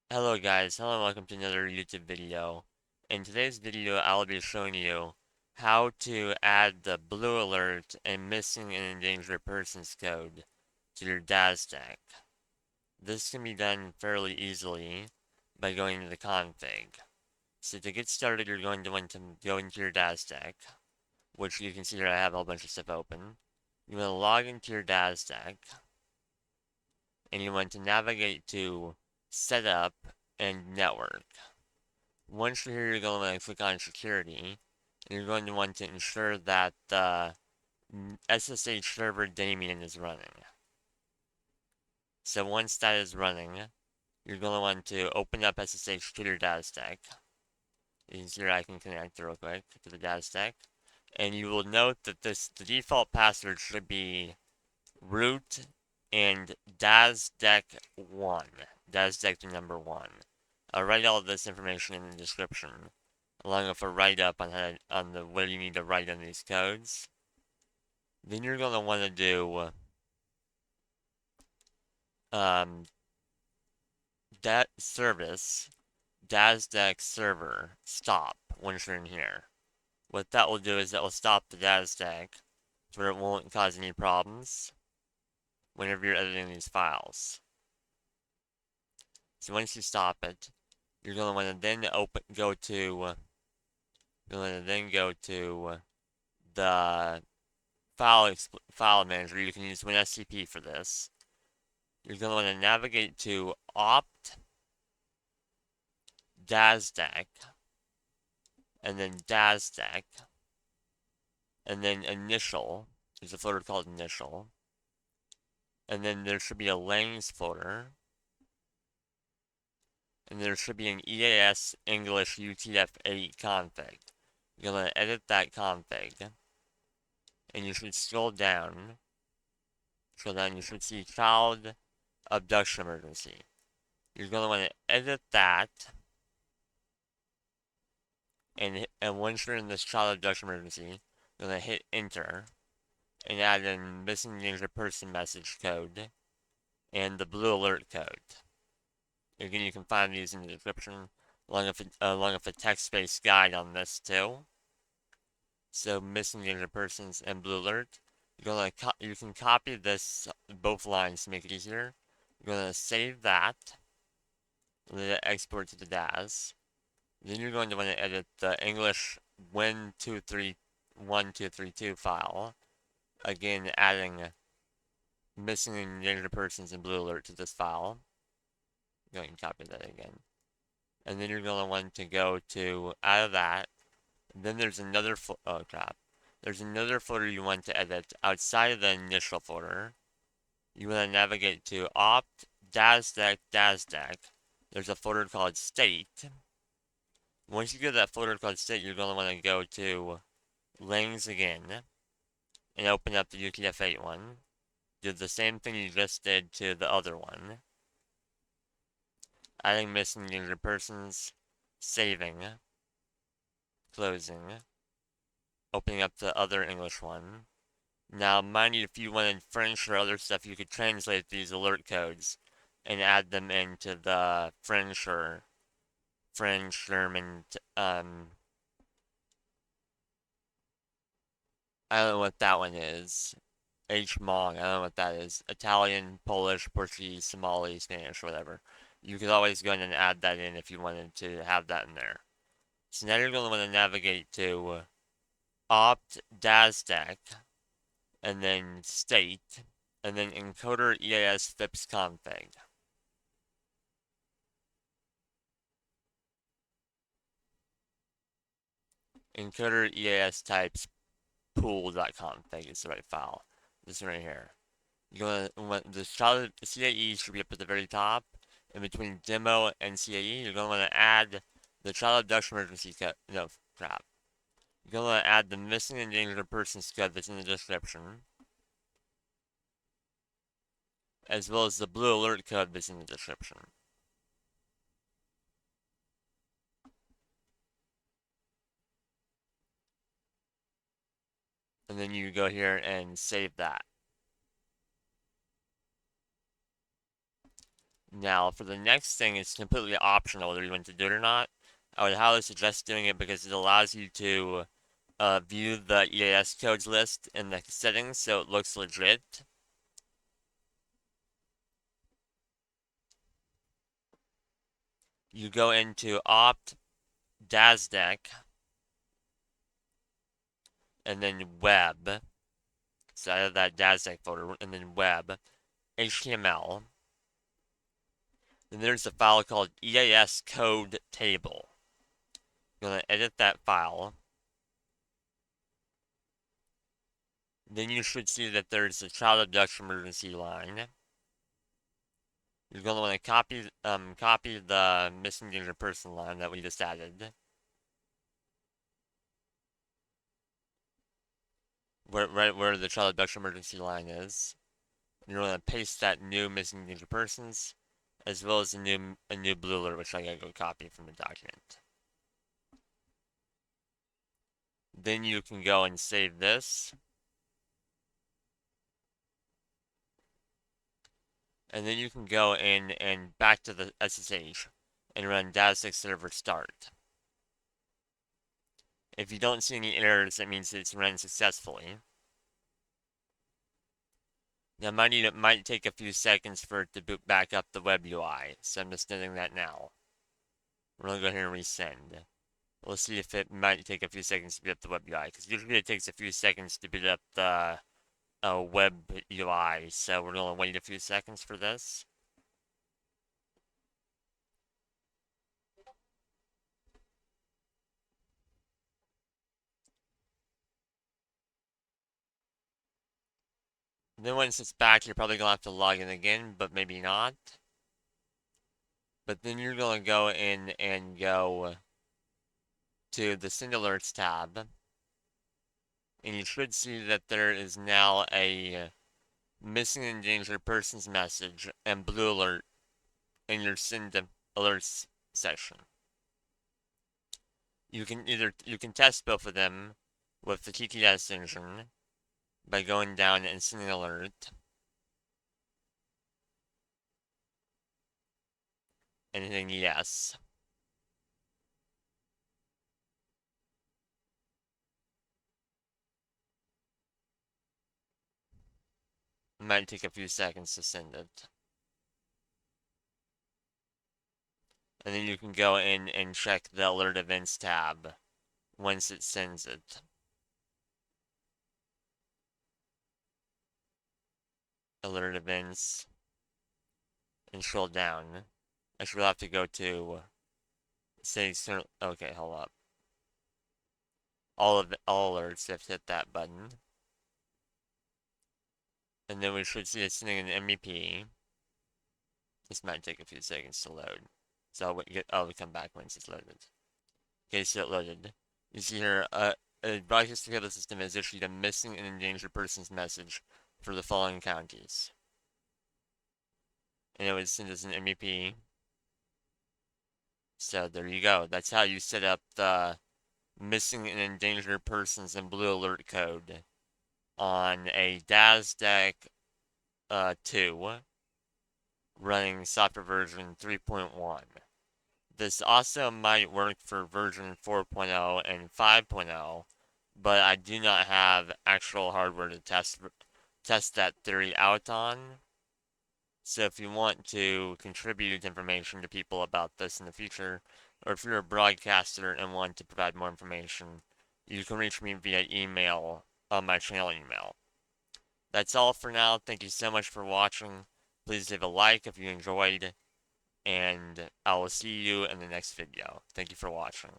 Hello guys, hello and welcome to another YouTube video. In today's video, I'll be showing you how to add the blue alert and missing and endangered persons code to your DASDEC. This can be done fairly easily by going to the config. So to get started, you're going to want to go into your DASDEC, which you can see here I have a whole bunch of stuff open. You want to log into your DASDEC, and you want to navigate to Setup and Network. Once you're here, you're going to want to click on Security, and you're going to want to ensure that the SSH server daemon is running. So once that is running, you're going to want to open up SSH to your DASDEC. You can see here I can connect real quick to the DASDEC. And you will note that the default password should be root and DASDEC1. DASDEC the number 1. I'll write all of this information in the description, along with a write-up on what you need to write on these codes. Then you're going to want to do that service DASDEC server stop once you're in here. What that will do is that will stop the DASDEC so it won't cause any problems whenever you're editing these files. So once you stop it, you're going to want to then go to the file manager. You can use WinSCP for this. You're going to want to navigate to opt DASDEC and then DASDEC and then initial. There's a folder called initial. And then there should be a Langs folder. And there should be an EAS English UTF-8 config. You're going to edit that config. And you should scroll down. You should see child abduction emergency. You're going to want to edit that. And once you're in this child abduction emergency, you're going to hit enter. And add in missing endangered person message code. And the blue alert code. Again, you can find these in the description, along with a text-based guide on this too. So missing endangered persons and blue alert. You can copy this both lines to make it easier. You're gonna save that, and let it export to the DAS. Then you're going to want to edit the English Win231.232 file. Again, adding missing endangered persons and blue alert to this file. Go ahead and copy that again. And then you're going to want to go to out of that. Then there's another There's another folder you want to edit outside of the initial folder. You want to navigate to opt DASDEC. There's a folder called state. Once you get that folder called state, you're going to want to go to Langs again and open up the UTF-8 one. Do the same thing you just did to the other one. Adding missing endangered persons, saving, closing, opening up the other English one. Now, mind you, if you wanted French or other stuff, you could translate these alert codes and add them into the French or French, German, I don't know what that one is. HMONG, I don't know what that is. Italian, Polish, Portuguese, Somali, Spanish, whatever. You could always go in and add that in if you wanted to have that in there. So now you're going to want to navigate to opt DASDEC, and then state, and then encoder EAS FIPS config. Encoder EAS types pool.config is the right file. This one right here. You're gonna want the child CAE should be up at the very top. In between demo and CAE, you're gonna want to add the child abduction emergency code. No, crap. You're gonna want to add the missing and endangered persons code that's in the description, as well as the blue alert code that's in the description. And then you go here and save that. Now, for the next thing, it's completely optional whether you want to do it or not. I would highly suggest doing it because it allows you to view the EAS codes list in the settings so it looks legit. You go into opt DASDEC and then web. So out of that DASDEC folder and then web, HTML. Then there's a file called EAS code table. You're going to edit that file. Then you should see that there's a child abduction emergency line. You're going to want to copy the missing danger person line that we just added. Right where the child abduction emergency line is. You're going to paste that new missing danger persons, as well as a new blue alert, which I gotta go copy from the document. Then you can go and save this. And then you can go in and back to the SSH and run DASDEC server start. If you don't see any errors, that means it's run successfully. Now, it might take a few seconds for it to boot back up the web UI, so I'm just doing that now. We're gonna go ahead and resend. We'll see if it might take a few seconds to boot up the web UI, because usually it takes a few seconds to boot up the web UI, so we're gonna wait a few seconds for this. Then once it's back, you're probably gonna have to log in again, but maybe not. But then you're gonna go in and go to the Send Alerts tab, and you should see that there is now a missing and endangered persons message and blue alert in your Send Alerts section. You can test both of them with the TTS engine by going down and sending alert. And hitting yes. It might take a few seconds to send it. And then you can go in and check the alert events tab once it sends it. Alert events. And scroll down. Actually, we'll have to go to settings. Okay, hold up. All alerts, you have to hit that button. And then we should see it sending an MEP. This might take a few seconds to load. So I'll come back once it's loaded. Okay, so it loaded. You see here, a broadcast control system has issued a missing and endangered persons message for the following counties. And it was sent as an MEP. So there you go. That's how you set up the missing and endangered persons and blue alert code on a DASDEC 2 running software version 3.1. This also might work for version 4.0 and 5.0, but I do not have actual hardware to test that theory out on. So if you want to contribute information to people about this in the future, or if you're a broadcaster and want to provide more information, you can reach me via email on my channel email. That's all for now. Thank you so much for watching. Please leave a like if you enjoyed, and I will see you in the next video. Thank you for watching.